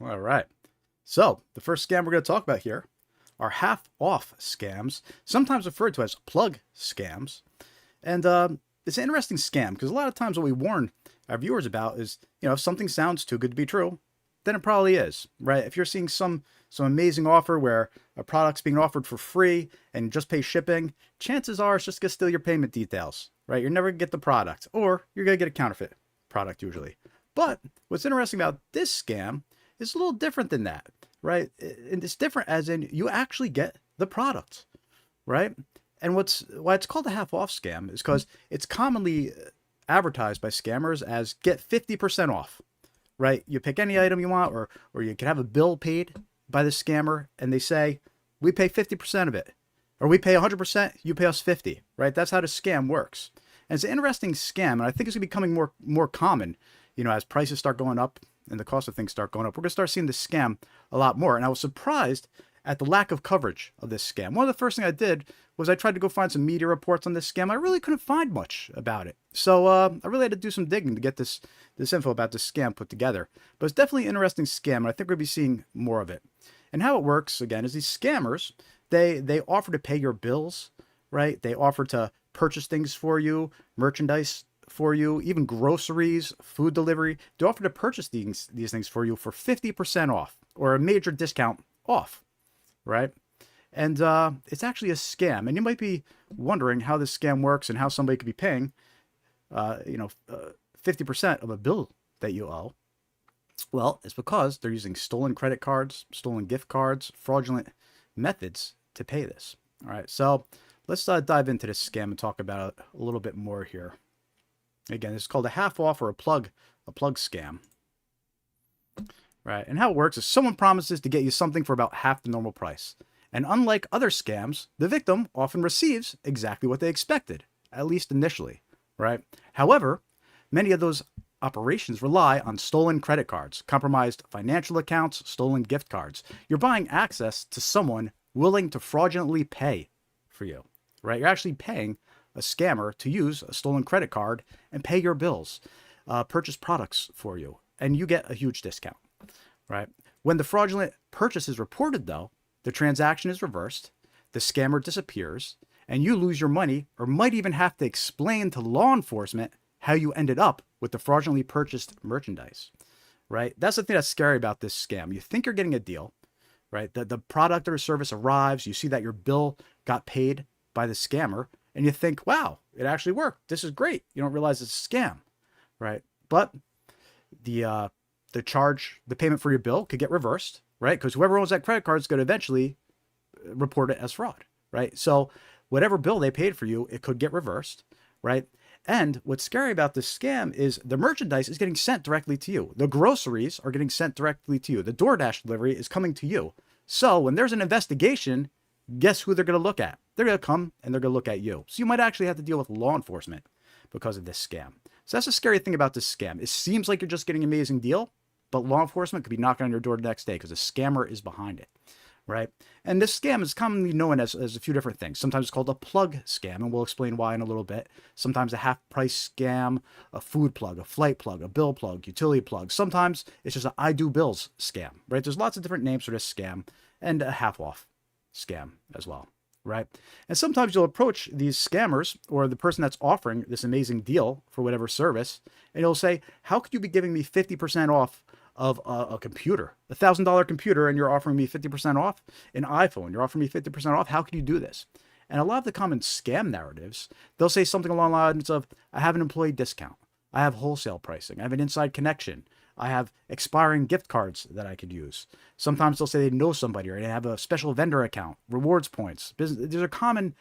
All right. So the first scam we're going to talk about here are half-off scams, sometimes referred to as plug scams. And it's an interesting scam because a lot of times what we warn our viewers about is, if something sounds too good to be true, then it probably is, right? If you're seeing some amazing offer where a product's being offered for free and just pay shipping, chances are it's just gonna steal your payment details, right? You're never gonna get the product, or you're gonna get a counterfeit product usually. But what's interesting about this scam is a little different than that, right? And it's different as in you actually get the product, right? And why it's called a half off scam is because it's commonly advertised by scammers as get 50% off, right? You pick any item you want, or you can have a bill paid by the scammer, and they say we pay 50% of it, or we pay 100%, you pay us 50, right? That's how the scam works. And it's an interesting scam, and I think it's becoming more common, as prices start going up and the cost of things start going up. We're gonna start seeing this scam a lot more, and I was surprised at the lack of coverage of this scam. One of the first things I did was I tried to go find some media reports on this scam. I really couldn't find much about it. So I really had to do some digging to get this info about this scam put together. But it's definitely an interesting scam, and I think we'll be seeing more of it. And how it works, again, is these scammers, they offer to pay your bills, right? They offer to purchase things for you, merchandise for you, even groceries, food delivery. They offer to purchase these things for you for 50% off or a major discount off, right? And it's actually a scam. And you might be wondering how this scam works and how somebody could be paying, 50% of a bill that you owe. Well, it's because they're using stolen credit cards, stolen gift cards, fraudulent methods to pay this. All right, so let's dive into this scam and talk about it a little bit more here. Again, it's called a half off or a plug scam. Right, and how it works is someone promises to get you something for about half the normal price. And unlike other scams, the victim often receives exactly what they expected, at least initially, right? However, many of those operations rely on stolen credit cards, compromised financial accounts, stolen gift cards. You're buying access to someone willing to fraudulently pay for you, right? You're actually paying a scammer to use a stolen credit card and pay your bills, purchase products for you, and you get a huge discount, right? When the fraudulent purchase is reported, though, the transaction is reversed, the scammer disappears, and you lose your money or might even have to explain to law enforcement how you ended up with the fraudulently purchased merchandise, right? That's the thing that's scary about this scam. You think you're getting a deal, right? The product or service arrives, you see that your bill got paid by the scammer, and you think, wow, it actually worked. This is great. You don't realize it's a scam, right? But the payment for your bill could get reversed, right? Because whoever owns that credit card is going to eventually report it as fraud, right? So whatever bill they paid for you, it could get reversed, right? And what's scary about this scam is the merchandise is getting sent directly to you. The groceries are getting sent directly to you. The DoorDash delivery is coming to you. So when there's an investigation, guess who they're going to look at? They're going to come and they're going to look at you. So you might actually have to deal with law enforcement because of this scam. So that's the scary thing about this scam. It seems like you're just getting an amazing deal, but law enforcement could be knocking on your door the next day because a scammer is behind it, right? And this scam is commonly known as a few different things. Sometimes it's called a plug scam, and we'll explain why in a little bit. Sometimes a half-price scam, a food plug, a flight plug, a bill plug, utility plug. Sometimes it's just an I do bills scam, right? There's lots of different names for this scam, and a half-off scam as well, right? And sometimes you'll approach these scammers or the person that's offering this amazing deal for whatever service, and you'll say, how could you be giving me 50% off of a computer, $1,000 computer, and you're offering me 50% off? An iPhone, you're offering me 50% off? How can you do this? And a lot of the common scam narratives, they'll say something along the lines of, I have an employee discount, I have wholesale pricing, I have an inside connection, I have expiring gift cards that I could use. Sometimes they'll say they know somebody or they have a special vendor account, rewards points. These are common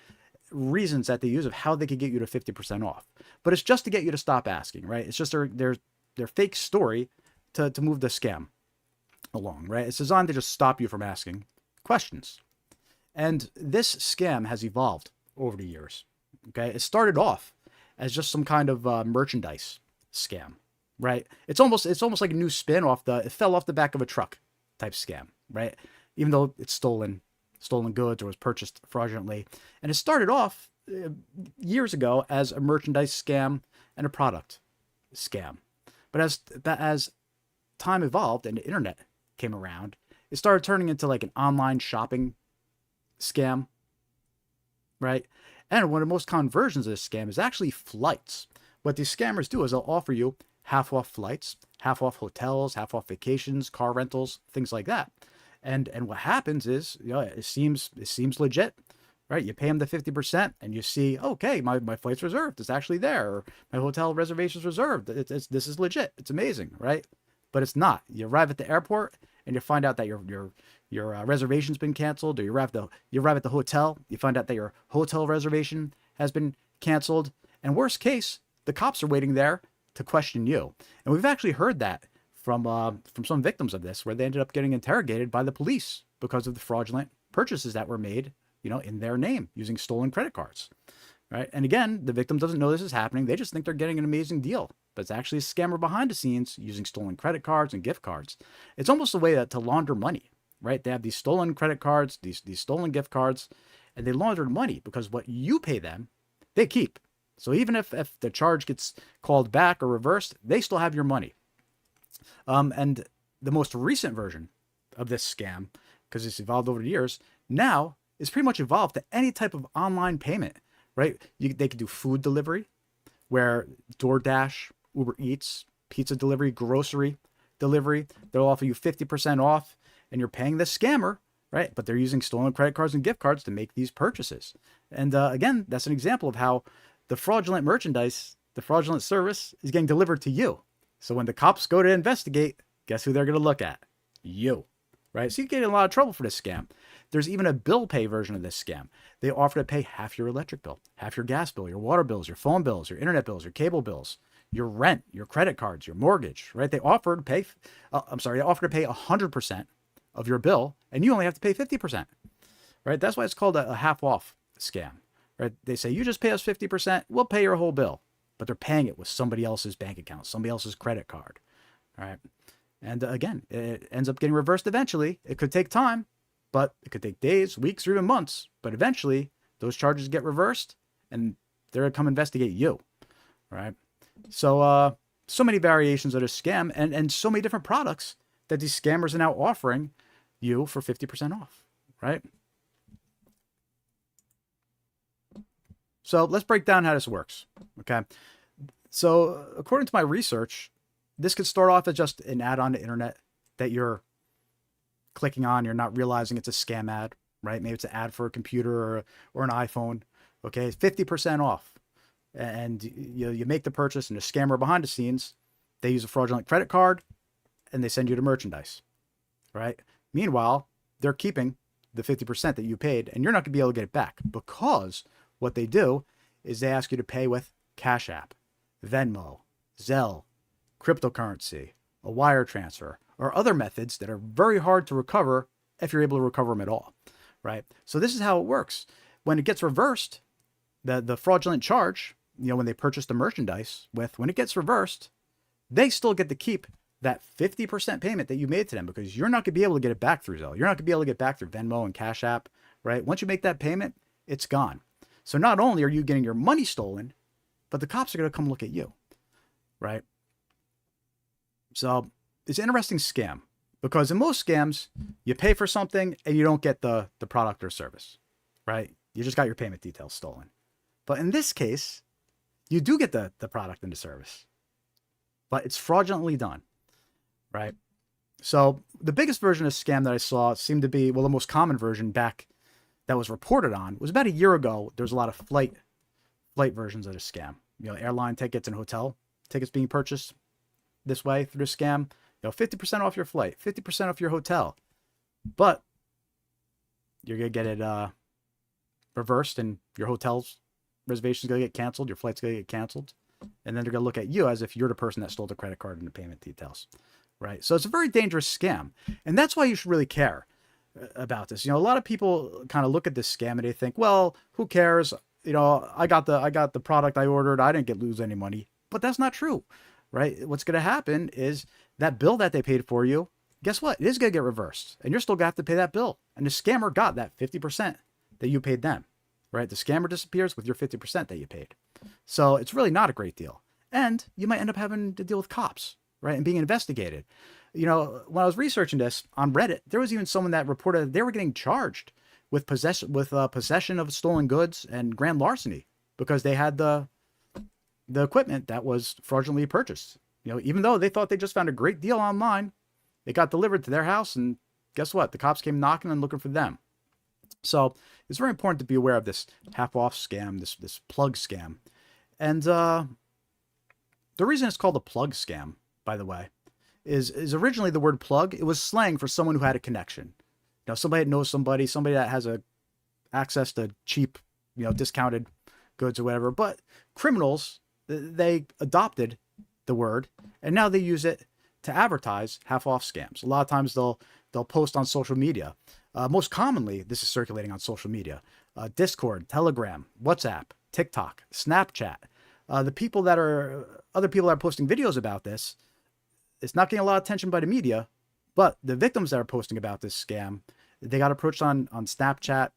reasons that they use of how they could get you to 50% off. But it's just to get you to stop asking, right? It's just their fake story to move the scam along, right? It's designed to just stop you from asking questions. And this scam has evolved over the years, okay? It started off as just some kind of merchandise scam, right? It's almost like a new spin off it fell off the back of a truck type scam, right? Even though it's stolen goods or was purchased fraudulently. And it started off years ago as a merchandise scam and a product scam. But as time evolved and the internet came around, it started turning into like an online shopping scam, right? And one of the most common versions of this scam is actually flights. What these scammers do is they'll offer you half off flights, half off hotels, half off vacations, car rentals, things like that. And what happens is, it seems legit, right? You pay them the 50% and you see, okay, my flight's reserved. It's actually there. Or my hotel reservation's reserved. This is legit. It's amazing, right? But it's not. You arrive at the airport and you find out that your reservation's been canceled, or you arrive at the hotel, you find out that your hotel reservation has been canceled, and worst case, the cops are waiting there to question you. And we've actually heard that from some victims of this, where they ended up getting interrogated by the police because of the fraudulent purchases that were made, in their name using stolen credit cards, right? And again, the victim doesn't know this is happening. They just think they're getting an amazing deal, but it's actually a scammer behind the scenes using stolen credit cards and gift cards. It's almost a way to launder money, right? They have these stolen credit cards, these stolen gift cards, and they launder money because what you pay them, they keep. So even if the charge gets called back or reversed, they still have your money. And the most recent version of this scam, because it's evolved over the years, now is pretty much evolved to any type of online payment, right? They can do food delivery, where DoorDash, Uber Eats, pizza delivery, grocery delivery, they'll offer you 50% off, and you're paying the scammer, right? But they're using stolen credit cards and gift cards to make these purchases. And again, that's an example of how the fraudulent merchandise, the fraudulent service is getting delivered to you. So when the cops go to investigate, guess who they're going to look at? You, right? So you get in a lot of trouble for this scam. There's even a bill pay version of this scam. They offer to pay half your electric bill, half your gas bill, your water bills, your phone bills, your internet bills, your cable bills, your rent, your credit cards, your mortgage, right? They offer to pay, they offer to pay 100% of your bill, and you only have to pay 50%, right? That's why it's called a half off scam, right? They say, you just pay us 50%, we'll pay your whole bill. But they're paying it with somebody else's bank account, somebody else's credit card, right? And again, it ends up getting reversed eventually. It could take time, but it could take days, weeks, or even months. But eventually, those charges get reversed, and they're going to come investigate you, right? So, so many variations of this scam, and so many different products that these scammers are now offering you for 50% off, right? So let's break down how this works, okay? So according to my research, this could start off as just an ad on the internet that you're clicking on. You're not realizing it's a scam ad, right? Maybe it's an ad for a computer or an iPhone, okay? 50% off. And you make the purchase, and the scammer behind the scenes, they use a fraudulent credit card, and they send you the merchandise, right? Meanwhile, they're keeping the 50% that you paid, and you're not going to be able to get it back, because what they do is they ask you to pay with Cash App, Venmo, Zelle, cryptocurrency, a wire transfer, or other methods that are very hard to recover if you're able to recover them at all, right? So this is how it works. When it gets reversed, the fraudulent charge, when they purchase the merchandise when it gets reversed, they still get to keep that 50% payment that you made to them, because you're not going to be able to get it back through Zelle. You're not going to be able to get back through Venmo and Cash App, right? Once you make that payment, it's gone. So not only are you getting your money stolen, but the cops are going to come look at you, right? So it's an interesting scam, because in most scams, you pay for something and you don't get the product or service, right? You just got your payment details stolen. But in this case, you do get the product and the service, but it's fraudulently done, right? So the biggest version of scam that I saw seemed to be, well, the most common version back that was reported on was about a year ago. There's a lot of flight versions of the scam. Airline tickets and hotel tickets being purchased this way through the scam. 50% off your flight, 50% off your hotel, but you're gonna get it reversed, and your hotel's reservation's gonna get canceled, your flight's gonna get canceled, and then they're gonna look at you as if you're the person that stole the credit card and the payment details, right? So it's a very dangerous scam, and that's why you should really care about this. A lot of people kind of look at this scam and they think, well, who cares? I got the product I ordered. I didn't lose any money. But that's not true, right? What's going to happen is that bill that they paid for you, guess what? It is going to get reversed, and you're still going to have to pay that bill. And the scammer got that 50% that you paid them, right? The scammer disappears with your 50% that you paid. So it's really not a great deal. And you might end up having to deal with cops, right, and being investigated. You know, when I was researching this on Reddit, there was even someone that reported they were getting charged with possession of stolen goods and grand larceny because they had the equipment that was fraudulently purchased. You know, even though they thought they just found a great deal online, it got delivered to their house, and guess what? The cops came knocking and looking for them. So it's very important to be aware of this half-off scam, this plug scam. And the reason it's called a plug scam, by the way, is originally the word plug. It was slang for someone who had a connection. You know, somebody that knows somebody that has access to cheap, discounted goods or whatever. But criminals, they adopted the word, and now they use it to advertise half-off scams. A lot of times they'll post on social media. Most commonly, this is circulating on social media: Discord, Telegram, WhatsApp, TikTok, Snapchat. Other people that are posting videos about this, it's not getting a lot of attention by the media, but the victims that are posting about this scam, they got approached on Snapchat,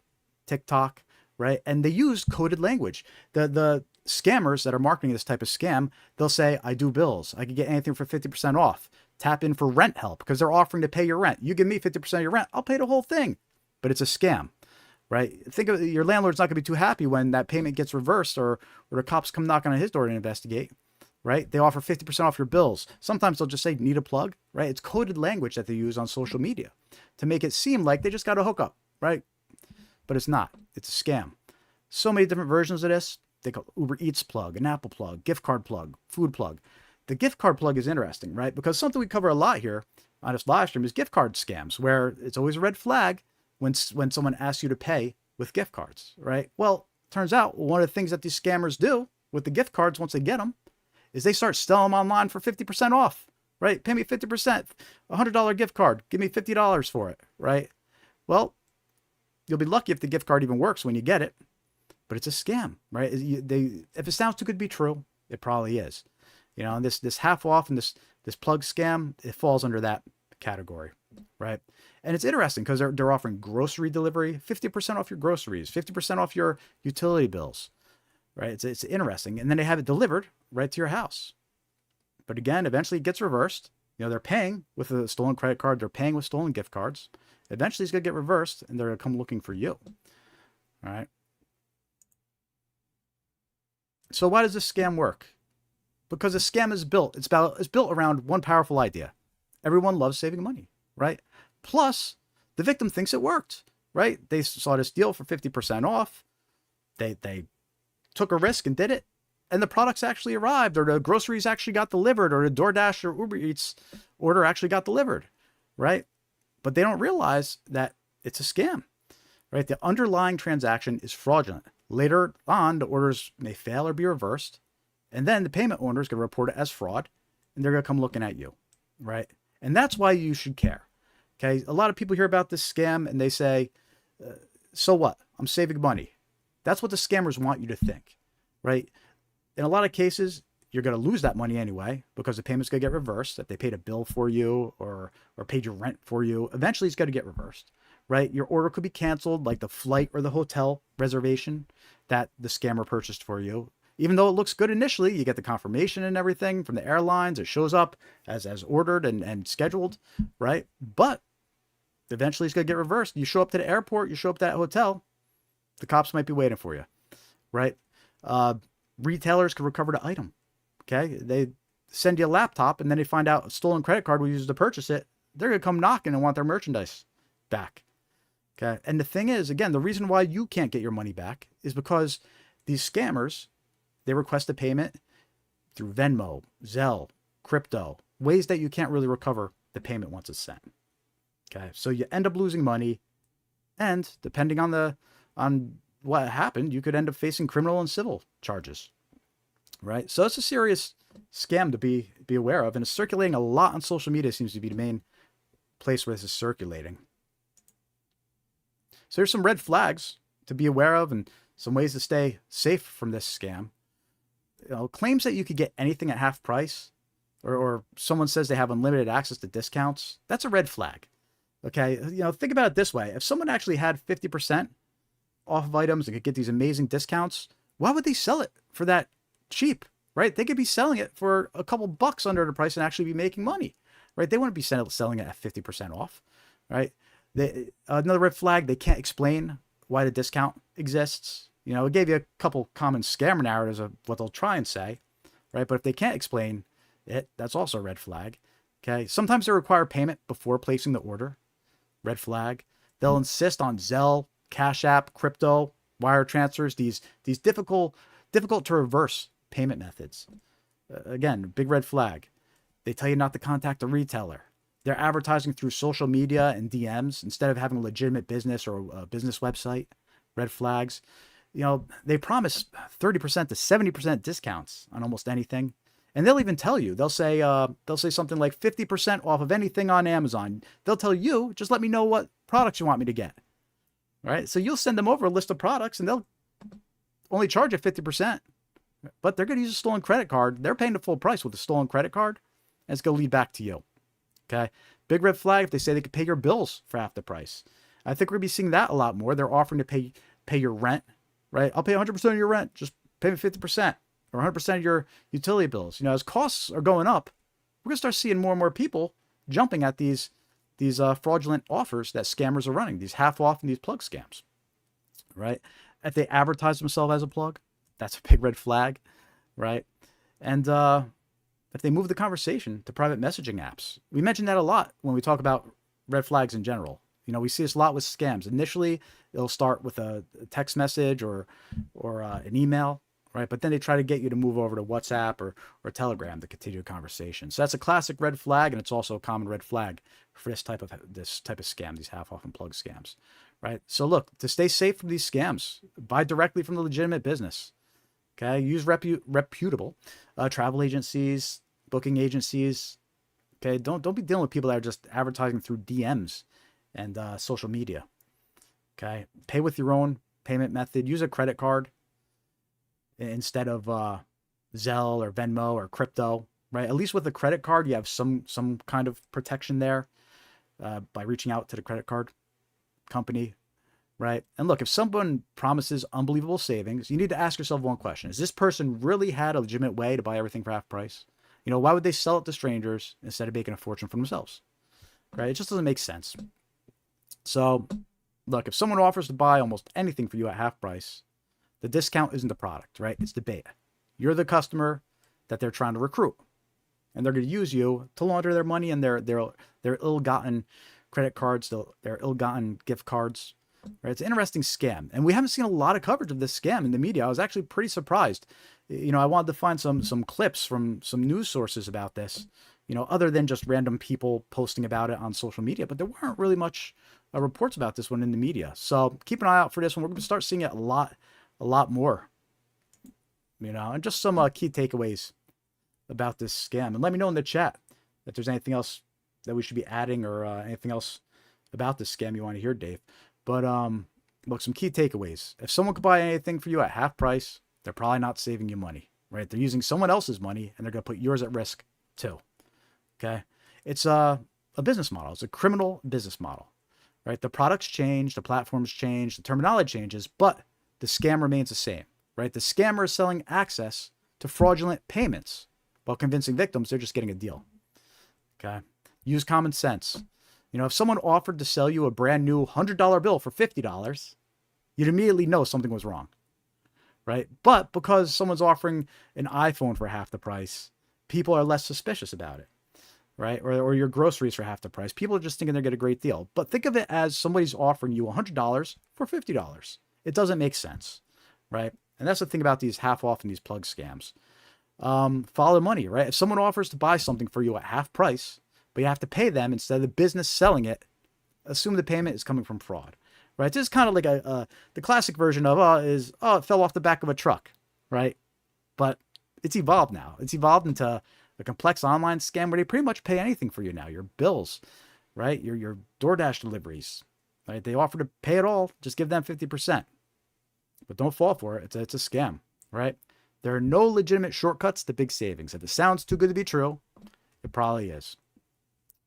TikTok, right? And they use coded language. The scammers that are marketing this type of scam, they'll say, I do bills. I can get anything for 50% off. Tap in for rent help because they're offering to pay your rent. You give me 50% of your rent, I'll pay the whole thing. But it's a scam, right? Think of it, your landlord's not going to be too happy when that payment gets reversed or the cops come knocking on his door to investigate, right? They offer 50% off your bills. Sometimes they'll just say, need a plug, right? It's coded language that they use on social media to make it seem like they just got a hookup, right? But it's not. It's a scam. So many different versions of this. They call Uber Eats plug, an Apple plug, gift card plug, food plug. The gift card plug is interesting, right? Because something we cover a lot here on this live stream is gift card scams, where it's always a red flag when someone asks you to pay with gift cards, right? Well, turns out one of the things that these scammers do with the gift cards once they get them is they start selling them online for 50% off, right? Pay me 50%, $100 gift card, give me $50 for it, right? Well, you'll be lucky if the gift card even works when you get it, but it's a scam, right? If it sounds too good to be true, it probably is. You know, and this half off and this plug scam, it falls under that category, right? And it's interesting because they're offering grocery delivery, 50% off your groceries, 50% off your utility bills, right? It's interesting. And then they have it delivered right to your house. But again, eventually it gets reversed. You know, they're paying with a stolen credit card. They're paying with stolen gift cards. Eventually it's going to get reversed and they're going to come looking for you, all right? So why does this scam work? Because a scam is built. It's built around one powerful idea. Everyone loves saving money, right? Plus, the victim thinks it worked, right? They saw this deal for 50% off. They took a risk and did it. And the products actually arrived, or the groceries actually got delivered, or the DoorDash or Uber Eats order actually got delivered, right? But they don't realize that it's a scam, right? The underlying transaction is fraudulent. Later on, the orders may fail or be reversed. And then the payment owner is going to report it as fraud, and they're going to come looking at you, right? And that's why you should care, okay? A lot of people hear about this scam, and they say, so what? I'm saving money. That's what the scammers want you to think, right? In a lot of cases, you're going to lose that money anyway because the payment's going to get reversed. If they paid a bill for you or paid your rent for you, eventually it's going to get reversed, right? Your order could be canceled, like the flight or the hotel reservation that the scammer purchased for you. Even though it looks good initially, you get the confirmation and everything from the airlines. It shows up as ordered and scheduled, right? But eventually it's going to get reversed. You show up to the airport, you show up to that hotel, the cops might be waiting for you, right? Retailers can recover the item, okay? They send you a laptop and then they find out a stolen credit card was used to purchase it. They're going to come knocking and want their merchandise back, okay? And the thing is, again, the reason why you can't get your money back is because these scammers, they request a payment through Venmo, Zelle, crypto, ways that you can't really recover the payment once it's sent. Okay, so you end up losing money, and depending on what happened, you could end up facing criminal and civil charges. Right? So it's a serious scam to be aware of, and it's circulating a lot on social media. Seems to be the main place where this is circulating. So there's some red flags to be aware of and some ways to stay safe from this scam. You know, claims that you could get anything at half price, or someone says they have unlimited access to discounts, that's a red flag. Okay, you know, think about it this way. If someone actually had 50% off of items and could get these amazing discounts, why would they sell it for that cheap, right? They could be selling it for a couple bucks under the price and actually be making money, right? They wouldn't be selling it at 50% off, right? Another red flag, they can't explain why the discount exists. It gave you a couple common scammer narratives of what they'll try and say, right? But if they can't explain it, that's also a red flag. Okay. Sometimes they require payment before placing the order. Red flag. They'll insist on Zelle, Cash App, crypto, wire transfers, these difficult to reverse payment methods. Again, big red flag. They tell you not to contact a retailer. They're advertising through social media and DMs instead of having a legitimate business or a business website. Red flags. They promise 30% to 70% discounts on almost anything. And they'll even tell you, they'll say something like 50% off of anything on Amazon. They'll tell you, just let me know what products you want me to get. Right? So you'll send them over a list of products and they'll only charge you 50%. But they're going to use a stolen credit card. They're paying the full price with a stolen credit card. And it's going to lead back to you. Okay. Big red flag if they say they could pay your bills for half the price. I think we're going to be seeing that a lot more. They're offering to pay your rent, right? I'll pay 100% of your rent. Just pay me 50% or 100% of your utility bills. As costs are going up, we're going to start seeing more and more people jumping at these fraudulent offers that scammers are running, these half off and these plug scams, right? If they advertise themselves as a plug, that's a big red flag, right? And if they move the conversation to private messaging apps, we mention that a lot when we talk about red flags in general. We see this a lot with scams. Initially, it'll start with a text message or an email, right? But then they try to get you to move over to WhatsApp or Telegram to continue a conversation. So that's a classic red flag, and it's also a common red flag for this type of scam, these half-off and plug scams, right? So look, to stay safe from these scams, buy directly from the legitimate business. Okay, use reputable travel agencies, booking agencies. Okay, don't be dealing with people that are just advertising through DMs and social media. Okay, pay with your own payment method. Use a credit card instead of Zelle or Venmo or crypto. Right, at least with a credit card, you have some kind of protection there by reaching out to the credit card company. Right. And look, if someone promises unbelievable savings, you need to ask yourself one question. Has this person really had a legitimate way to buy everything for half price? Why would they sell it to strangers instead of making a fortune for themselves? Right. It just doesn't make sense. So look, if someone offers to buy almost anything for you at half price, the discount isn't the product, right? It's the beta. You're the customer that they're trying to recruit, and they're going to use you to launder their money and their ill-gotten credit cards, their ill-gotten gift cards. Right, it's an interesting scam, and we haven't seen a lot of coverage of this scam in the media. I was actually pretty surprised. I wanted to find some clips from some news sources about this, other than just random people posting about it on social media. But there weren't really much reports about this one in the media. So keep an eye out for this one. We're going to start seeing it a lot more. And just some key takeaways about this scam. And let me know in the chat if there's anything else that we should be adding or anything else about this scam you want to hear, Dave. But look, some key takeaways. If someone could buy anything for you at half price, they're probably not saving you money, right? They're using someone else's money, and they're going to put yours at risk too. Okay? It's a business model. It's a criminal business model, right? The products change, the platforms change, the terminology changes, but the scam remains the same, right? The scammer is selling access to fraudulent payments while convincing victims they're just getting a deal. Okay? Use common sense. If someone offered to sell you a brand new $100 bill for $50, you'd immediately know something was wrong, right? But because someone's offering an iPhone for half the price, people are less suspicious about it, right? Or your groceries for half the price. People are just thinking they're getting a great deal. But think of it as somebody's offering you $100 for $50. It doesn't make sense, right? And that's the thing about these half off and these plug scams. Follow money, right? If someone offers to buy something for you at half price, but you have to pay them instead of the business selling it, assume the payment is coming from fraud, right? This is kind of like the classic version of, it fell off the back of a truck, right? But it's evolved now. It's evolved into a complex online scam where they pretty much pay anything for you now. Your bills, right? Your DoorDash deliveries, right? They offer to pay it all. Just give them 50%. But don't fall for it. It's a scam, right? There are no legitimate shortcuts to big savings. If it sounds too good to be true, it probably is.